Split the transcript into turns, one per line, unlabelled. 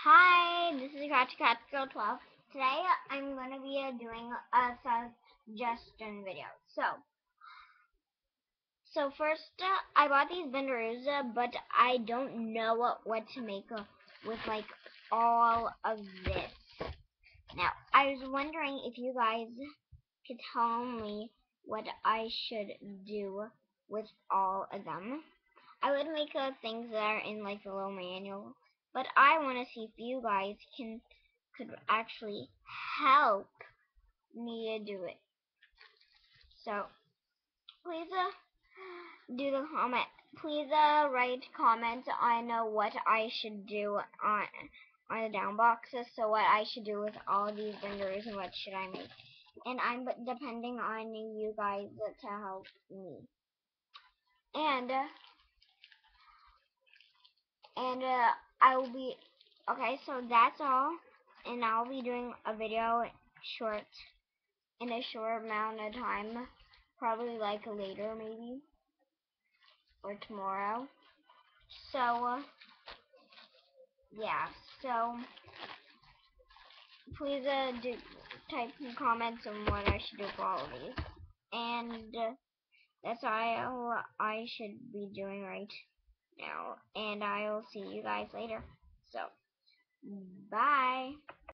Hi, this is Cat Girl 12. Today I'm going to be doing a suggestion video. So first I bought these vendors, but I don't know what to make with like all of this. Now I was wondering if you guys could tell me what I should do with all of them. I would make things that are in like the little manual, but I want to see if you guys could actually help me do it. So please do the comment. Please write comments on what I should do on the down boxes. So what I should do with all these vendors and what should I make. And I'm depending on you guys to help me. And I will be okay. So that's all, and I'll be doing a video short in a short amount of time, probably like later maybe or tomorrow. So yeah. So please do type some comments on what I should do for all of these, and that's all I should be doing right now. And I'll see you guys later. So bye.